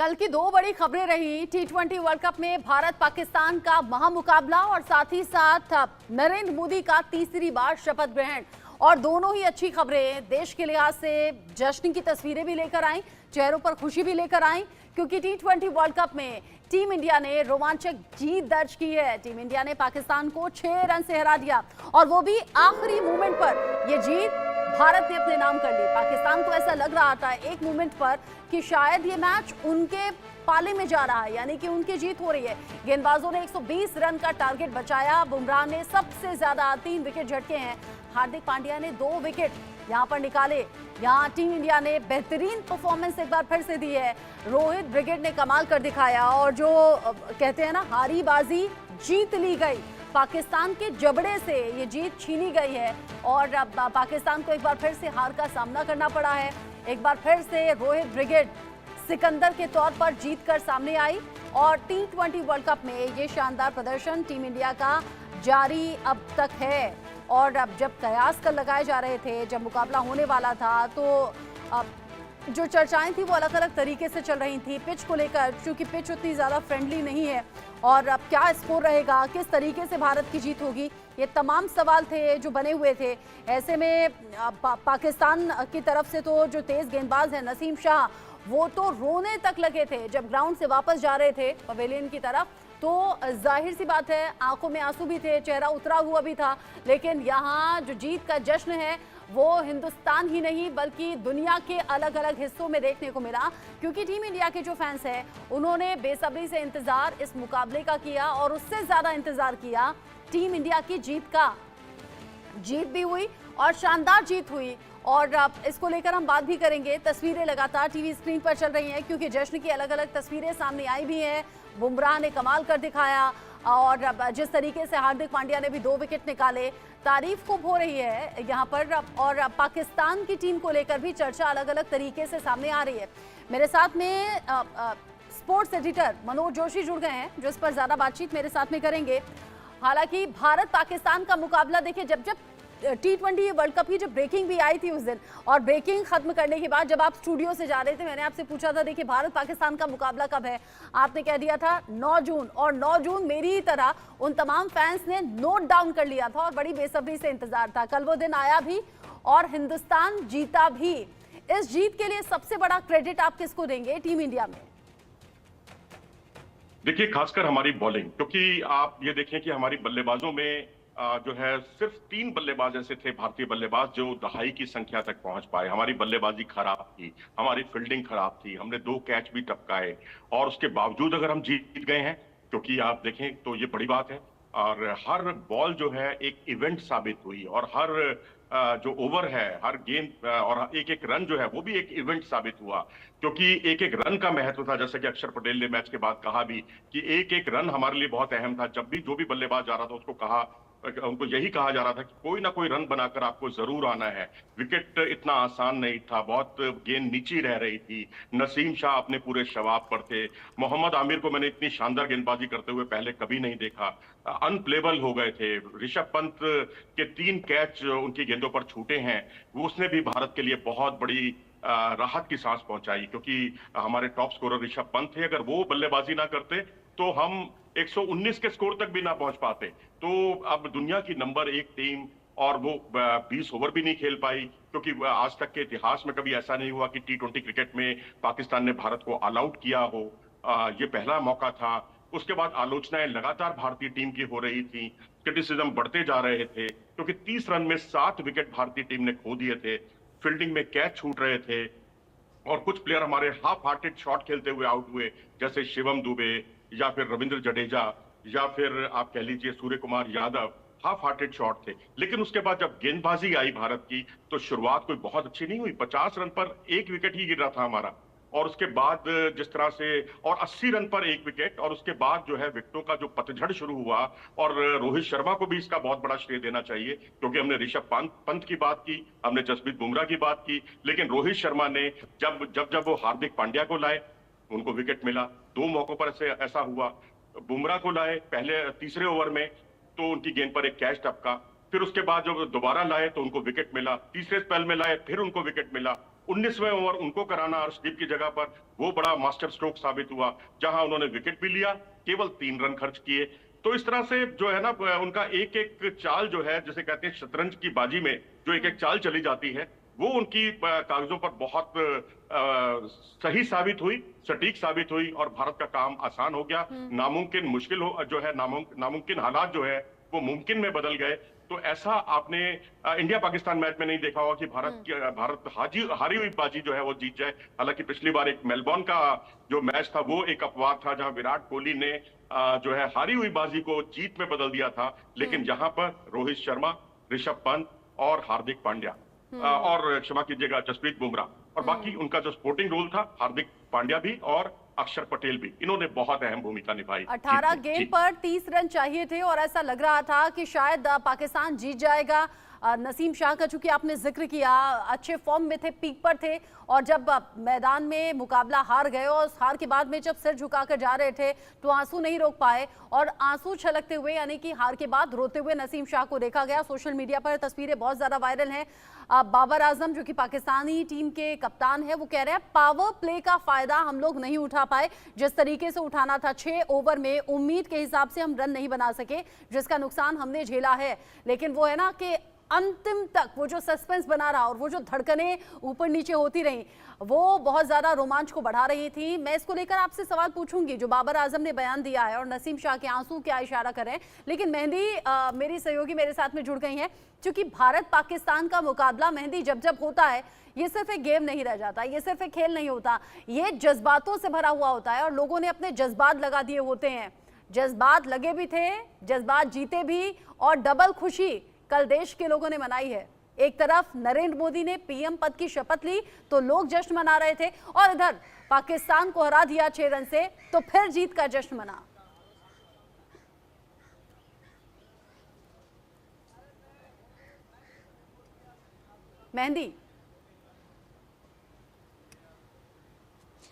कल की दो बड़ी खबरें रही टी20 वर्ल्ड कप में भारत पाकिस्तान का महामुकाबला और साथ ही साथ नरेंद्र मोदी का तीसरी बार शपथ ग्रहण। और दोनों ही अच्छी खबरें देश के लिहाज से जश्न की तस्वीरें भी लेकर आई, चेहरों पर खुशी भी लेकर आई, क्योंकि टी20 वर्ल्ड कप में टीम इंडिया ने रोमांचक जीत दर्ज की है। टीम इंडिया ने पाकिस्तान को 6 रन से हरा दिया और वो भी आखिरी मोमेंट पर। ये जीत भारत ने अपने नाम कर ली। पाकिस्तान को ऐसा लग रहा था एक मोमेंट पर कि शायद ये मैच उनके पाले में जा रहा है, यानी कि उनकी जीत हो रही है। गेंदबाजों ने 120 रन का टारगेट बचाया। बुमराह ने सबसे ज्यादा 3 विकेट झटके हैं। हार्दिक पांड्या ने 2 विकेट यहां पर निकाले। यहां टीम इंडिया ने बेहतरीन परफॉर्मेंस एक बार फिर से दी है। रोहित ब्रिगेड ने कमाल कर दिखाया और जो कहते हैं ना, हारी बाजी जीत ली गई। पाकिस्तान के जबड़े से ये जीत छीनी गई है और अब पाकिस्तान को एक बार फिर से हार का सामना करना पड़ा है। एक बार फिर से रोहित ब्रिगेड सिकंदर के तौर पर जीत कर सामने आई और टी20 वर्ल्ड कप में ये शानदार प्रदर्शन टीम इंडिया का जारी अब तक है। और अब जब कयास कर लगाए जा रहे थे, जब मुकाबला होने वाला था, तो अब जो चर्चाएं थी वो अलग अलग तरीके से चल रही थी पिच को लेकर, क्योंकि पिच उतनी ज़्यादा फ्रेंडली नहीं है। और अब क्या स्कोर रहेगा, किस तरीके से भारत की जीत होगी, ये तमाम सवाल थे जो बने हुए थे। ऐसे में पाकिस्तान की तरफ से तो जो तेज़ गेंदबाज है नसीम शाह, वो तो रोने तक लगे थे जब ग्राउंड से वापस जा रहे थे पवेलियन की तरफ। तो जाहिर सी बात है आंखों में आंसू भी थे, चेहरा उतरा हुआ भी था। लेकिन यहाँ जो जीत का जश्न है वो हिंदुस्तान ही नहीं बल्कि दुनिया के अलग अलग हिस्सों में देखने को मिला, क्योंकि टीम इंडिया के जो फैंस हैं उन्होंने बेसब्री से इंतजार इस मुकाबले का किया और उससे ज्यादा इंतजार किया टीम इंडिया की जीत का। जीत भी हुई और शानदार जीत हुई और अब इसको लेकर हम बात भी करेंगे। तस्वीरें लगातार टीवी स्क्रीन पर चल रही हैं, क्योंकि जश्न की अलग अलग तस्वीरें सामने आई भी हैं। बुमराह ने कमाल कर दिखाया और अब जिस तरीके से हार्दिक पांड्या ने भी 2 विकेट निकाले, तारीफ खूब हो रही है यहाँ पर। और पाकिस्तान की टीम को लेकर भी चर्चा अलग अलग तरीके से सामने आ रही है। मेरे साथ में स्पोर्ट्स एडिटर मनोज जोशी जुड़ गए हैं, जो इस पर ज्यादा बातचीत मेरे साथ में करेंगे। हालांकि भारत पाकिस्तान का मुकाबला देखिए, जब टी20 वर्ल्ड कप की जब ब्रेकिंग भी आई थी उस दिन, और ब्रेकिंग खत्म करने के बाद जब आप स्टूडियो से जा रहे थे, मैंने आपसे पूछा था देखिए भारत पाकिस्तान का मुकाबला कब है, आपने कह दिया था 9 जून। और 9 जून मेरी ही तरह उन तमाम फैंस ने नोट डाउन कर लिया था और बड़ी बेसब्री से इंतजार था। कल वो दिन आया भी और हिंदुस्तान जीता भी। इस जीत के लिए सबसे बड़ा क्रेडिट आप किसको देंगे टीम इंडिया में? देखिए, खासकर हमारी बॉलिंग, क्योंकि आप ये देखें कि हमारी बल्लेबाजों में जो है सिर्फ 3 बल्लेबाज ऐसे थे भारतीय बल्लेबाज जो दहाई की संख्या तक पहुंच पाए। हमारी बल्लेबाजी खराब थी, हमारी फील्डिंग खराब थी, हमने 2 कैच भी टपकाए और उसके बावजूद अगर हम जीत गए हैं, क्योंकि आप देखें तो ये बड़ी बात है। और हर बॉल जो है एक इवेंट साबित हुई और हर जो ओवर है, हर गेंद और एक एक रन जो है वो भी एक इवेंट साबित हुआ, क्योंकि एक एक रन का महत्व था। जैसे कि अक्षर पटेल ने मैच के बाद कहा भी कि एक एक रन हमारे लिए बहुत अहम था। जब भी जो भी बल्लेबाज जा रहा था उसको उनको यही कहा जा रहा था कि कोई ना कोई रन बनाकर आपको जरूर आना है। विकेट इतना आसान नहीं था, बहुत गेंद नीची रह रही थी। नसीम शाह अपने पूरे शबाब पर थे। मोहम्मद आमिर को मैंने इतनी शानदार गेंदबाजी करते हुए पहले कभी नहीं देखा। अनप्लेबल हो गए थे। ऋषभ पंत के 3 कैच उनकी गेंदों पर छूटे हैं, उसने भी भारत के लिए बहुत बड़ी राहत की सांस पहुंचाई, क्योंकि हमारे टॉप स्कोरर ऋषभ पंत थे। अगर वो बल्लेबाजी ना करते तो हम 119 के स्कोर तक भी ना पहुंच पाते। तो अब दुनिया की नंबर 1 टीम, और वो 20 ओवर भी नहीं खेल पाई, क्योंकि आज तक के इतिहास में कभी ऐसा नहीं हुआ कि टी20 क्रिकेट में पाकिस्तान ने भारत को ऑल आउट किया हो। ये पहला मौका था। उसके बाद आलोचनाएं लगातार भारतीय टीम की हो रही थी, क्रिटिसिज्म बढ़ते जा रहे थे, क्योंकि 30 रन में 7 विकेट भारतीय टीम ने खो दिए थे। फील्डिंग में कैच छूट रहे थे और कुछ प्लेयर हमारे हाफ हार्टेड शॉट खेलते हुए आउट हुए, जैसे शिवम दुबे या फिर रविंद्र जडेजा या फिर आप कह लीजिए Surya Kumar Yadav. Half hearted shot थे। लेकिन उसके बाद जब गेंदबाजी आई भारत की, तो शुरुआत कोई बहुत अच्छी नहीं हुई। 50 रन पर 1 विकेट ही गिर रहा था हमारा, और उसके बाद जिस तरह से, और 80 रन पर 1 विकेट, और उसके बाद जो है विकेटों का जो पतझड़ शुरू हुआ। और रोहित शर्मा को भी इसका बहुत बड़ा श्रेय देना चाहिए, क्योंकि हमने ऋषभ पंत की बात की, हमने जसप्रीत बुमराह की बात की, लेकिन रोहित शर्मा ने जब वो हार्दिक पांड्या को लाए, उनको विकेट मिला। 2 मौकों पर ऐसा हुआ। बुमराह को लाए पहले तीसरे ओवर में, तो उनकी गेंद पर एक कैच टपका। फिर उसके बाद जब दोबारा लाए तो उनको विकेट मिला। तीसरे स्पेल में लाए, फिर उनको विकेट मिला। 19वें ओवर उनको कराना अर्शदीप की जगह पर, वो बड़ा मास्टर स्ट्रोक साबित हुआ, जहां उन्होंने विकेट भी लिया, केवल 3 रन खर्च किए। तो इस तरह से जो है ना उनका एक एक चाल जो है, जिसे कहते हैं शतरंज की बाजी में जो एक एक चाल चली जाती है, वो उनकी कागजों पर बहुत सही साबित हुई, सटीक साबित हुई और भारत का काम आसान हो गया। नामुमकिन मुश्किल हो जो है, नामुमकिन हालात जो है वो मुमकिन में बदल गए। तो ऐसा आपने इंडिया पाकिस्तान मैच में नहीं देखा होगा कि भारत हारी हुई बाजी जो है वो जीत जाए। हालांकि पिछली बार एक मेलबोर्न का जो मैच था वो एक अपवाद था, जहां विराट कोहली ने जो है हारी हुई बाजी को जीत में बदल दिया था, लेकिन जहां पर रोहित शर्मा, ऋषभ पंत और हार्दिक पांड्या और क्षमा कीजिएगा जसप्रीत बुमराह और बाकी उनका जो स्पोर्टिंग रोल था, हार्दिक पांड्या भी और अक्षर पटेल भी, इन्होंने बहुत अहम भूमिका निभाई। 18 गेंद पर 30 रन चाहिए थे और ऐसा लग रहा था कि शायद पाकिस्तान जीत जाएगा। नसीम शाह का चूंकि आपने जिक्र किया, अच्छे फॉर्म में थे, पीक पर थे और जब मैदान में मुकाबला हार गए और उस हार के बाद में जब सिर झुकाकर जा रहे थे तो आंसू नहीं रोक पाए और आंसू छलकते हुए यानी कि हार के बाद रोते हुए नसीम शाह को देखा गया। सोशल मीडिया पर तस्वीरें बहुत ज्यादा वायरल हैं। बाबर आजम जो कि पाकिस्तानी टीम के कप्तान है, वो कह रहे हैं पावर प्ले का फायदा हम लोग नहीं उठा पाए, जिस तरीके से उठाना था 6 ओवर में उम्मीद के हिसाब से हम रन नहीं बना सके, जिसका नुकसान हमने झेला है। लेकिन वो है ना कि अंतिम तक वो जो सस्पेंस बना रहा और वो जो धड़कनें ऊपर नीचे होती रही, वो बहुत ज्यादा रोमांच को बढ़ा रही थी। मैं इसको लेकर आपसे सवाल पूछूंगी, जो बाबर आजम ने बयान दिया है और नसीम शाह के आंसू क्या इशारा करें, लेकिन मेहंदी मेरी सहयोगी मेरे साथ में जुड़ गई हैं। क्योंकि भारत पाकिस्तान का मुकाबला मेहंदी जब जब होता है, ये सिर्फ एक गेम नहीं रह जाता, ये सिर्फ एक खेल नहीं होता, ये जज्बातों से भरा हुआ होता है और लोगों ने अपने जज्बात लगा दिए होते हैं। जज्बात लगे भी थे, जज्बात जीते भी और डबल खुशी कल देश के लोगों ने मनाई है। एक तरफ नरेंद्र मोदी ने पीएम पद की शपथ ली तो लोग जश्न मना रहे थे और इधर पाकिस्तान को हरा दिया 6 रन से तो फिर जीत का जश्न मना। मेहंदी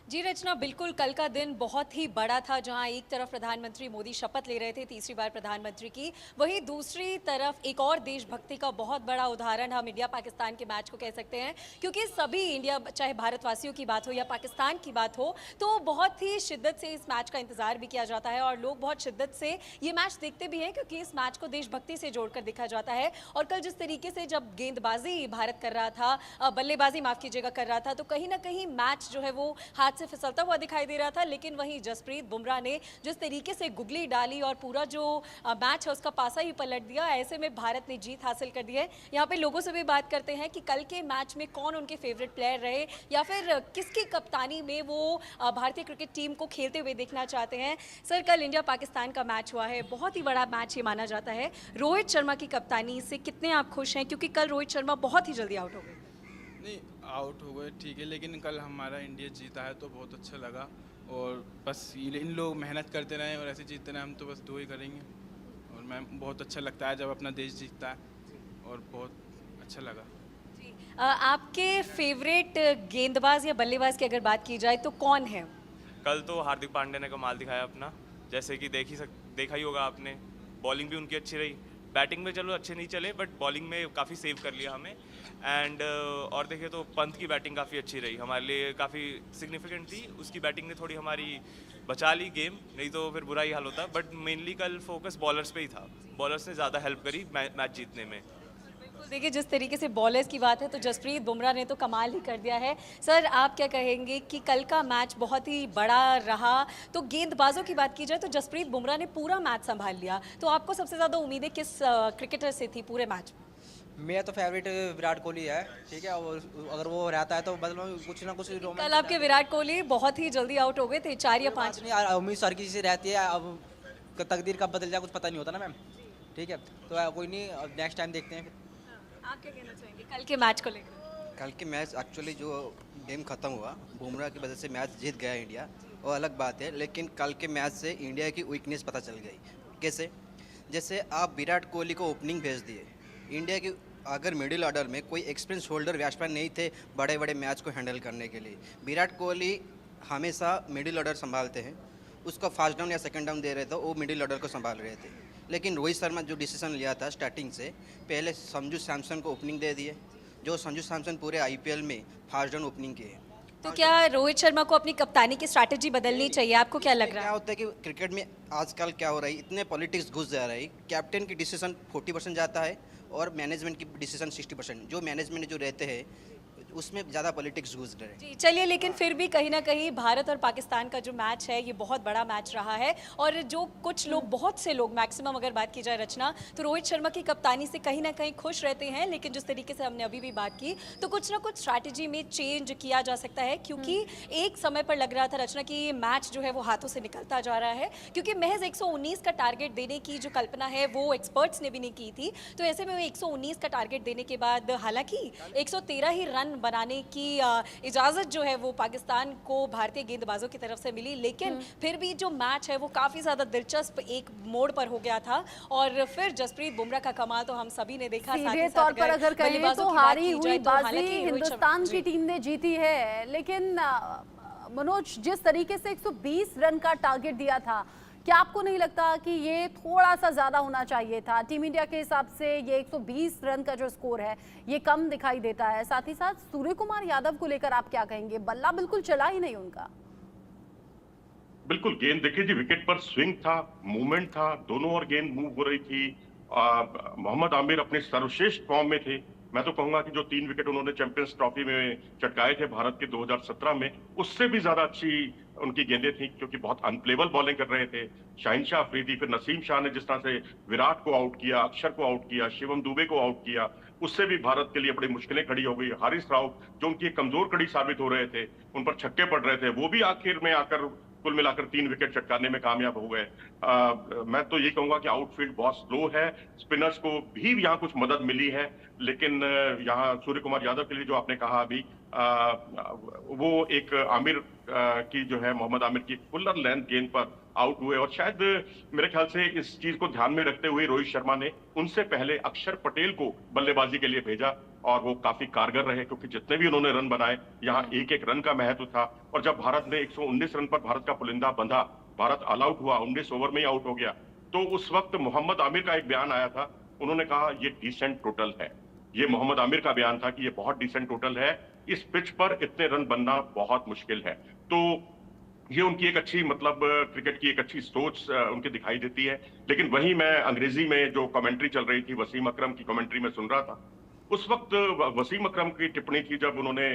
जी रचना, बिल्कुल कल का दिन बहुत ही बड़ा था, जहां एक तरफ प्रधानमंत्री मोदी शपथ ले रहे थे तीसरी बार प्रधानमंत्री की, वहीं दूसरी तरफ एक और देशभक्ति का बहुत बड़ा उदाहरण हम इंडिया पाकिस्तान के मैच को कह सकते हैं, क्योंकि सभी इंडिया चाहे भारतवासियों की बात हो या पाकिस्तान की बात हो तो बहुत ही शिद्दत से इस मैच का इंतजार भी किया जाता है और लोग बहुत शिद्दत से ये मैच देखते भी हैं, क्योंकि इस मैच को देशभक्ति से जोड़कर देखा जाता है। और कल जिस तरीके से जब गेंदबाजी भारत कर रहा था, बल्लेबाजी माफ कीजिएगा कर रहा था, तो कहीं ना कहीं मैच जो है वो हाथ से फिसलता हुआ दिखाई दे रहा था। लेकिन वहीं जसप्रीत बुमराह ने जिस तरीके से गुगली डाली और पूरा जो मैच है उसका पासा ही पलट दिया, ऐसे में भारत ने जीत हासिल कर दी है। यहाँ पे लोगों से भी बात करते हैं कि कल के मैच में कौन उनके फेवरेट प्लेयर रहे या फिर किसकी कप्तानी में वो भारतीय क्रिकेट टीम को खेलते हुए देखना चाहते हैं। सर, कल इंडिया पाकिस्तान का मैच हुआ है, बहुत ही बड़ा मैच ये माना जाता है। रोहित शर्मा की कप्तानी से कितने आप खुश हैं, क्योंकि कल रोहित शर्मा बहुत ही जल्दी आउट हो गए? नहीं, आउट हो गए ठीक है, लेकिन कल हमारा इंडिया जीता है तो बहुत अच्छा लगा और बस इन लोग मेहनत करते रहें और ऐसे जीतते रहें, हम तो बस दो ही करेंगे। और मैं बहुत अच्छा लगता है जब अपना देश जीतता है और बहुत अच्छा लगा। जी, आपके फेवरेट गेंदबाज या बल्लेबाज की अगर बात की जाए तो कौन है? कल तो हार्दिक पांड्या ने कमाल दिखाया अपना, जैसे कि देखा ही होगा आपने। बॉलिंग भी उनकी अच्छी रही, बैटिंग में चलो अच्छे नहीं चले बट बॉलिंग में काफ़ी सेव कर लिया हमें। एंड और देखें तो पंत की बैटिंग काफ़ी अच्छी रही, हमारे लिए काफ़ी सिग्निफिकेंट थी। उसकी बैटिंग ने थोड़ी हमारी बचा ली गेम, नहीं तो फिर बुरा ही हाल होता। बट मेनली कल फोकस बॉलर्स पे ही था, बॉलर्स ने ज़्यादा हेल्प करी मैच जीतने में। देखिए, जिस तरीके से बॉलर्स की बात है तो जसप्रीत बुमराह ने तो कमाल ही कर दिया है। सर, आप क्या कहेंगे कि कल का मैच बहुत ही बड़ा रहा, तो गेंदबाजों की बात की जाए तो जसप्रीत बुमराह ने पूरा मैच संभाल लिया, तो आपको सबसे ज़्यादा उम्मीदें किस क्रिकेटर से थी पूरे मैच में? मेरा तो फेवरेट विराट कोहली है, ठीक है, और अगर वो रहता है तो मतलब कुछ ना कुछ कल आपके विराट कोहली बहुत ही जल्दी आउट हो गए थे, 4 या 5। नहीं, उम्मीद हर किसी से रहती है, अब तकदीर कब बदल जाए कुछ पता नहीं होता ना मैम, ठीक है, तो कोई नहीं, नेक्स्ट टाइम देखते हैं। आप क्या कहना चाहेंगे कल के मैच को लेकर? कल के मैच एक्चुअली जो गेम ख़त्म हुआ, बुमराह की वजह से मैच जीत गया इंडिया, वो अलग बात है, लेकिन कल के मैच से इंडिया की वीकनेस पता चल गई। कैसे? जैसे आप विराट कोहली को ओपनिंग भेज दिए, इंडिया की अगर मिडिल ऑर्डर में कोई एक्सपीरियंस होल्डर बैट्समैन नहीं थे बड़े बड़े मैच को हैंडल करने के लिए। विराट कोहली हमेशा मिडिल ऑर्डर संभालते हैं, उसको फर्स्ट डाउन या सेकंड डाउन दे रहे थे, वो मिडिल ऑर्डर को संभाल रहे थे। लेकिन रोहित शर्मा जो डिसीजन लिया था स्टार्टिंग से, पहले संजू सैमसन को ओपनिंग दे दिए, जो संजू सैमसन पूरे आईपीएल में फास्ट डाउन ओपनिंग किए। तो क्या रोहित शर्मा को अपनी कप्तानी की स्ट्रैटेजी बदलनी चाहिए, आपको क्या लग रहा क्या है? होता है कि क्रिकेट में आजकल क्या हो रहा है, इतने पॉलिटिक्स घुस जा रहा है, कैप्टन की डिसीजन 40% जाता है और मैनेजमेंट की डिसीजन 60%। जो मैनेजमेंट जो रहते हैं उसमें ज़्यादा पॉलिटिक्स घुस रहे हैं। जी चलिए, लेकिन फिर भी कहीं ना कहीं भारत और पाकिस्तान का जो मैच है ये बहुत बड़ा मैच रहा है, और जो कुछ लोग, बहुत से लोग, मैक्सिमम अगर बात की जाए रचना, तो रोहित शर्मा की कप्तानी से कहीं ना कहीं खुश रहते हैं। लेकिन जिस तरीके से हमने अभी भी बात की, तो कुछ ना कुछ स्ट्रैटेजी में चेंज किया जा सकता है, क्योंकि एक समय पर लग रहा था रचना कि ये मैच जो है वो हाथों से निकलता जा रहा है, क्योंकि महज 119 का टारगेट देने की जो कल्पना है वो एक्सपर्ट्स ने भी नहीं की थी। तो ऐसे में वो 119 का टारगेट देने के बाद हालांकि 113 ही रन बनाने की इजाजत जो है वो पाकिस्तान को भारतीय गेंदबाजों की तरफ से मिली, लेकिन फिर भी जो मैच है वो काफी ज्यादा दिलचस्प एक मोड़ पर हो गया था। और फिर जसप्रीत बुमराह का कमाल तो हम सभी ने देखा। सीधे तौर पर अगर कहें तो हारी हुई बाजी हिंदुस्तान की टीम ने जीती है, लेकिन मनोज, जिस तरीके से 120 रन का टारगेट दिया था, क्या आपको नहीं लगता कि ये थोड़ा सा ज्यादा होना चाहिए था? टीम इंडिया के हिसाब से ये 120 रन का जो स्कोर है ये कम दिखाई देता है। साथ ही साथ सूर्य कुमार यादव को लेकर आप क्या कहेंगे? बल्ला बिल्कुल चला ही नहीं उनका। बिल्कुल, गेंद देखिए जी, विकेट पर स्विंग था, मूवमेंट था, दोनों ओर गेंद मूव हो रही थी। मोहम्मद आमिर अपने सर्वश्रेष्ठ फॉर्म में थे। मैं तो कहूंगा कि जो 3 विकेट उन्होंने चैंपियंस ट्रॉफी में चटकाए थे भारत के 2017 में, उससे भी ज्यादा अच्छी उनकी गेंदें थी, क्योंकि बहुत अनप्लेबल बॉलिंग कर रहे थे। शाहिन शाह अफरीदी, फिर नसीम शाह ने जिस तरह से विराट को आउट किया, अक्षर को आउट किया, शिवम दुबे को आउट किया, उससे भी भारत के लिए बड़ी मुश्किलें खड़ी हो गई। हारिस राव, जो उनकी एक कमजोर कड़ी साबित हो रहे थे, उन पर छक्के पड़ रहे थे, वो भी आखिर में आकर कुल मिलाकर 3 विकेट चटकाने में कामयाब हो गए। मैं तो ये कहूंगा कि आउटफील्ड बहुत स्लो है, स्पिनर्स को भी यहाँ कुछ मदद मिली है, लेकिन यहाँ सूर्य कुमार यादव के लिए जो आपने कहा अभी, वो एक आमिर की जो है, मोहम्मद आमिर की फुलर लेंथ गेंद पर आउट हुए, और शायद मेरे ख्याल से इस चीज को ध्यान में रखते हुए रोहित शर्मा ने उनसे पहले अक्षर पटेल को बल्लेबाजी के लिए भेजा, और वो काफी कारगर रहे, क्योंकि जितने भी उन्होंने रन बनाए, यहाँ एक एक रन का महत्व था। और जब भारत ने 119 रन पर भारत का पुलिंदा बंधा, भारत ऑल आउट हुआ, 19 ओवर में ही आउट हो गया, तो उस वक्त मोहम्मद आमिर का एक बयान आया था, उन्होंने कहा ये डिसेंट टोटल है। ये मोहम्मद आमिर का बयान था कि ये बहुत डिसेंट टोटल है, इस पिच पर इतने रन बनना बहुत मुश्किल है। तो ये उनकी एक अच्छी, मतलब क्रिकेट की एक अच्छी सोच उनकी दिखाई देती है। लेकिन वहीं मैं अंग्रेजी में जो कमेंट्री चल रही थी, वसीम अकरम की कमेंट्री में सुन रहा था, उस वक्त वसीम अकरम की टिप्पणी थी, जब उन्होंने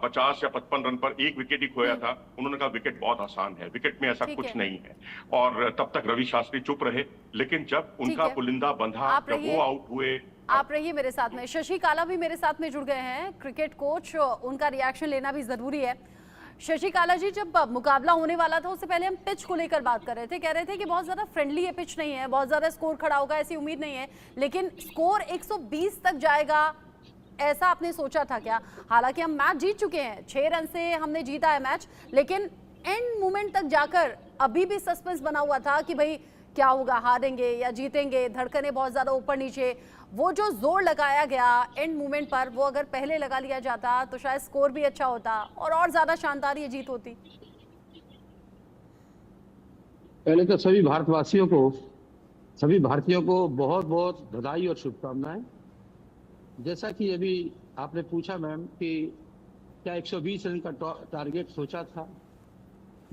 50 या 55 रन पर एक विकेट ही खोया था, उन्होंने कहा विकेट बहुत आसान है, विकेट में ऐसा कुछ नहीं है। और तब तक रवि शास्त्री चुप रहे, लेकिन जब उनका पुलिंदा बंधा, जब वो आउट हुए। आप रहिए मेरे साथ में, शशि काला भी मेरे साथ में जुड़ गए हैं, क्रिकेट कोच, उनका रिएक्शन लेना भी जरूरी है। शशि काला जी, जब मुकाबला होने वाला था उससे पहले हम पिच को लेकर बात कर रहे थे, कह रहे थे कि बहुत ज्यादा फ्रेंडली ये पिच नहीं है, बहुत ज्यादा स्कोर खड़ा होगा ऐसी उम्मीद नहीं है, लेकिन स्कोर 120 तक जाएगा ऐसा आपने सोचा था क्या? हालांकि हम मैच जीत चुके हैं, 6 रन से हमने जीता है मैच, लेकिन एंड मोमेंट तक जाकर अभी भी सस्पेंस बना हुआ था कि भाई क्या होगा, हारेंगे या जीतेंगे, धड़कने बहुत ज्यादा ऊपर नीचे। वो जो जोर लगाया गया एंड मोमेंट पर, वो अगर पहले लगा लिया जाता तो शायद स्कोर भी अच्छा होता और ज्यादा शानदार ये जीत होती। पहले तो सभी भारतीयों को बहुत बहुत बधाई और शुभकामनाएं। जैसा कि अभी आपने पूछा मैम कि क्या 120 रन का टारगेट सोचा था,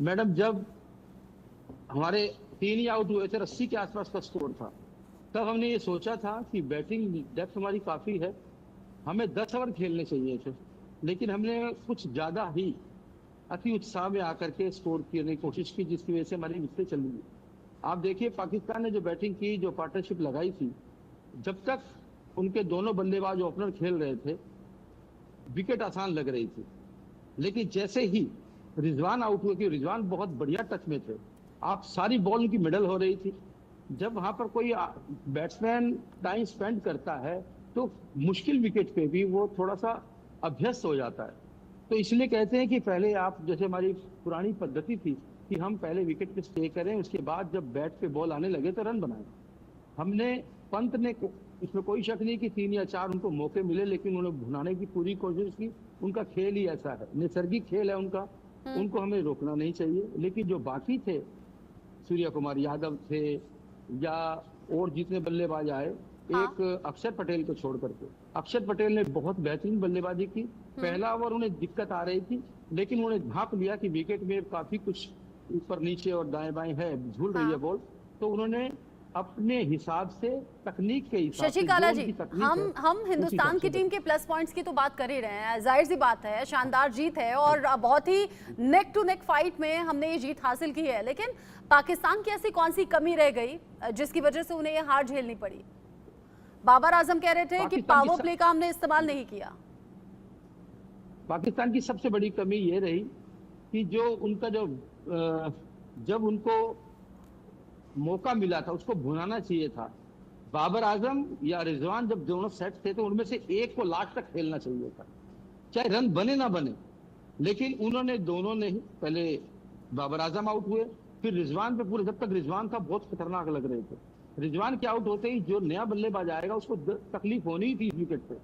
मैडम जब हमारे 3 ही आउट हुए थे, 80 के आसपास का स्कोर था, तब हमने ये सोचा था कि बैटिंग डेप्थ हमारी काफ़ी है, हमें 10 ओवर खेलने चाहिए थे, लेकिन हमने कुछ ज़्यादा ही अति उत्साह में आकर के स्कोर करने की कोशिश की, जिसकी वजह से हमारी विकेटें चली गई। आप देखिए पाकिस्तान ने जो बैटिंग की, जो पार्टनरशिप लगाई थी, जब तक उनके दोनों बल्लेबाज ओपनर खेल रहे थे विकेट आसान लग रही थी, लेकिन जैसे ही रिजवान आउट हुए, कि रिजवान बहुत बढ़िया टच में थे, आप सारी बॉल उनकी मिडल हो रही थी। जब वहां पर कोई बैट्समैन टाइम स्पेंड करता है तो मुश्किल विकेट पे भी वो थोड़ा सा अभ्यस्त हो जाता है। तो इसलिए कहते हैं कि पहले आप, जैसे हमारी पुरानी पद्धति थी कि हम पहले विकेट पे स्टे करें, उसके बाद जब बैट पे बॉल आने लगे तो रन बनाए। हमने, पंत ने, इसमें कोई शक नहीं कि 3 या 4 उनको मौके मिले, लेकिन उन्हें भुनाने की पूरी कोशिश की। उनका खेल ही ऐसा है, नैसर्गिक खेल है उनका, उनको हमें रोकना नहीं चाहिए। लेकिन जो बाकी थे, सूर्य कुमार यादव थे या और जितने बल्लेबाज आए, एक अक्षर पटेल को छोड़ करके। अक्षर पटेल ने बहुत बेहतरीन बल्लेबाजी की। पहला ओवर उन्हें दिक्कत आ रही थी, लेकिन उन्हें भाप लिया कि विकेट में काफी कुछ ऊपर नीचे और दाएं बाएं है, झूल रही है बॉल, तो उन्होंने अपने हिसाब से, तकनीक के हिसाब से, शशिकाला जो जी, उनकी तकनीक हम है, हम उसी हिंदुस्तान हिसाब की से टीम के प्लस पॉइंट्स की तो बात कर ही रहे हैं, जाहिर सी बात है, शानदार जीत है और बहुत ही नेक टू नेक फाइट में हमने ये जीत हासिल की है। लेकिन पाकिस्तान की ऐसी कौन सी कमी रह गई जिसकी वजह से उन्हें ये हार झेलनी पड़ी? बाबर आजम कह रहे थे कि पाकिस्तान की पावर प्ले का हमने इस्तेमाल नहीं किया। पाकिस्तान की सबसे बड़ी कमी ये रही कि जो उनका जब उनको मौका मिला था उसको भुनाना चाहिए था। बाबर आजम या रिजवान जब दोनों सेट थे तो उनमें से एक को लास्ट तक खेलना चाहिए था, चाहे रन बने ना बने। लेकिन उन्होंने दोनों ने ही, पहले बाबर आजम आउट हुए, फिर रिजवान पे पूरे, जब तक रिजवान था बहुत खतरनाक लग रहे थे। रिजवान के आउट होते ही जो नया बल्लेबाज आएगा उसको तकलीफ होनी ही थी इस विकेट पे,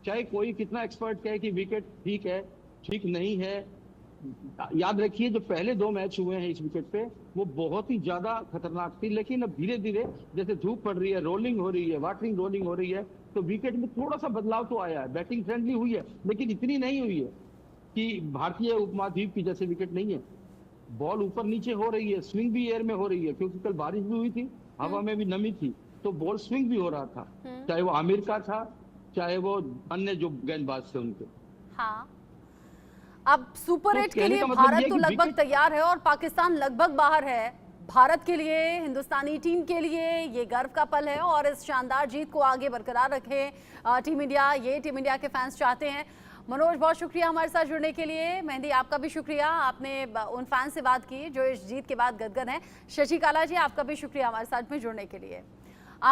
चाहे कोई कितना एक्सपर्ट कहे कि विकेट ठीक है, ठीक नहीं है। याद रखिए जो पहले 2 मैच हुए हैं इस विकेट पे वो बहुत ही ज्यादा खतरनाक थी, लेकिन अब धीरे धीरे जैसे धूप पड़ रही है, रोलिंग हो रही है, वाटरिंग रोलिंग हो रही है, तो विकेट में थोड़ा सा बदलाव तो आया है। बैटिंग फ्रेंडली हुई है, लेकिन इतनी नहीं हुई है कि भारतीय उपमहाद्वीप की जैसे विकेट नहीं है। बॉल ऊपर नीचे हो रही है, स्विंग भी एयर में हो रही है, क्योंकि कल बारिश भी हुई थी, हवा में भी नमी थी, तो बॉल स्विंग भी हो रहा था, चाहे वो आमिर का था, चाहे वो अन्य जो गेंदबाज थे उनके। हाँ, अब सुपर 8 के कहने लिए का मतलब भारत ये तो कि लगभग विकेट- तैयार है और पाकिस्तान लगभग बाहर है। भारत के लिए, हिंदुस्तानी टीम के लिए ये गर्व का पल है और इस शानदार जीत को आगे बरकरार रखे टीम इंडिया, ये टीम इंडिया के फैंस चाहते हैं। मनोज, बहुत शुक्रिया हमारे साथ जुड़ने के लिए। मेहंदी, आपका भी शुक्रिया, आपने उन फैंस से बात की जो इस जीत के बाद गदगद हैं। शशिकाला जी, आपका भी शुक्रिया हमारे साथ में जुड़ने के लिए।